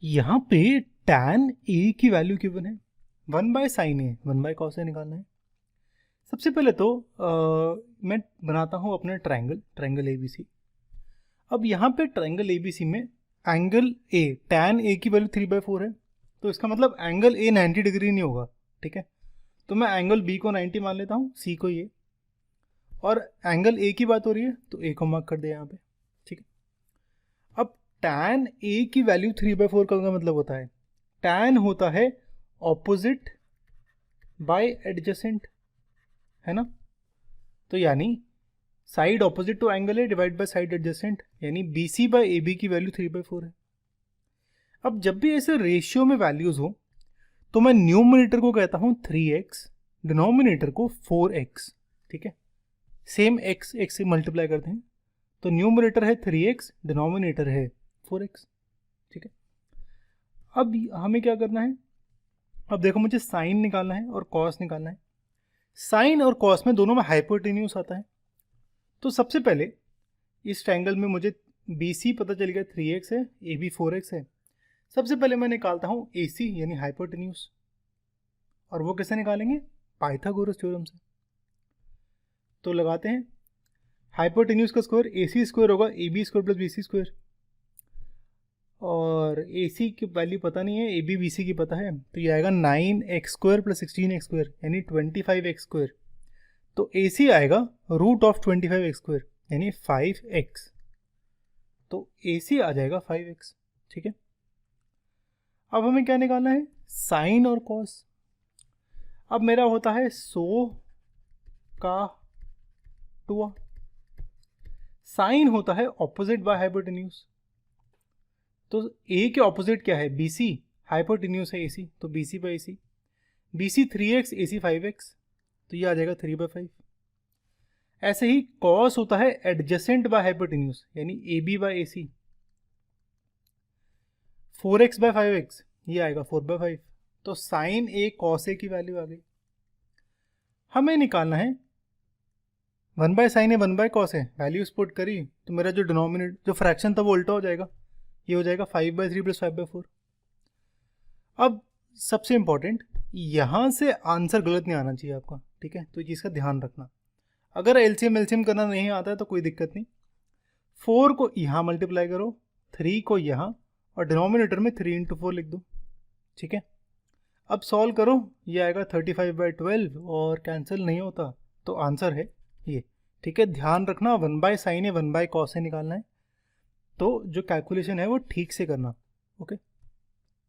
यहाँ पे tan ए की वैल्यू गिवन है, 1/sin ए 1/cos ए निकालना है। सबसे पहले तो मैं बनाता हूँ अपना ट्रायंगल ए बी सी। अब यहाँ पे ट्रायंगल ए बी सी में एंगल ए tan ए की वैल्यू 3/4 है, तो इसका मतलब एंगल ए 90 डिग्री नहीं होगा, ठीक है। तो मैं एंगल बी को 90 मान लेता हूँ, सी को ये, और एंगल ए की बात हो रही है तो ए को मार्क कर दे यहाँ पे, ठीक है। अब tan ए की वैल्यू 3/4 का मतलब होता है tan होता है ऑपोजिट बाय एडजेसेंट, है ना। तो यानी साइड ऑपोजिट टू एंगल है डिवाइड बाय साइड एडजेसेंट, यानी b c by a b की वैल्यू 3/4 है। अब जब भी ऐसे रेशियो में वैल्यूज हो तो मैं न्यूमरेटर को कहता हूँ 3x, डिनोमिनेटर को 4x, ठीक है। सेम x से मल्टीप्लाई करते हैं तो न्यूमरेटर है 3x, डिनोमिनेटर है 4x, ठीक है। अब हमें क्या करना है, अब देखो मुझे साइन निकालना है और कॉस निकालना है। साइन और कॉस में दोनों में हाइपोटेन्यूज आता है। तो सबसे पहले इस ट्रायंगल में मुझे BC पता चल गया 3x है, AB 4x है। सबसे पहले मैं निकालता हूँ AC यानी हाइपोटेन्यूज, और वो कैसे निकालेंगे, पाइथागोरस थ्योरम से। तो लगाते हैं, हाइपोटेन्यूज का स्क्वायर AC स्क्वायर होगा AB square plus BC square, और AC की वैल्यू पता नहीं है, AB BC की पता है, तो ये आएगा 9x square plus 16x square यानी 25x स्क्वायर। तो AC आएगा रूट ऑफ 25x स्क्वायर यानी 5x, तो AC आ जाएगा 5x, ठीक है। अब हमें क्या निकालना है, साइन और कॉस। अब मेरा होता है 100 का 2, साइन होता है ऑपोजिट बाय हाइपोटेन्यूज। तो A के ऑपोजिट क्या है, BC, हाइपोटेन्यूज है AC, तो BC by AC, BC 3x AC 5x, तो ये आ जाएगा 3/5। ऐसे ही कॉस होता है एडजेसेंट बाय हाइपोटेन्यूज यानी AB by AC, 4x by 5x, ये आएगा 4/5। तो साइन A कॉस A की वैल्यू आ गई। हमें निकालना है 1/sin A 1/cos A, values put करी तो मेरा जो डिनोमिनेटर जो फ्रैक्शन था वो उल्टा हो जाएगा, ये हो जाएगा 5/3 प्लस 5/4। अब सबसे इंपॉर्टेंट, यहाँ से आंसर गलत नहीं आना चाहिए आपका, ठीक है। तो ये चीज़ का ध्यान रखना। अगर एलसीएम करना नहीं आता है तो कोई दिक्कत नहीं, 4 को यहाँ मल्टीप्लाई करो, 3 को यहाँ, और डिनोमिनेटर में 3 × 4 लिख दो, ठीक है। अब सॉल्व करो, ये आएगा 35/12 और कैंसिल नहीं होता, तो आंसर है ये, ठीक है। ध्यान रखना 1/sin A 1/cos A निकालना है, तो जो कैलकुलेशन है वो ठीक से करना, ओके।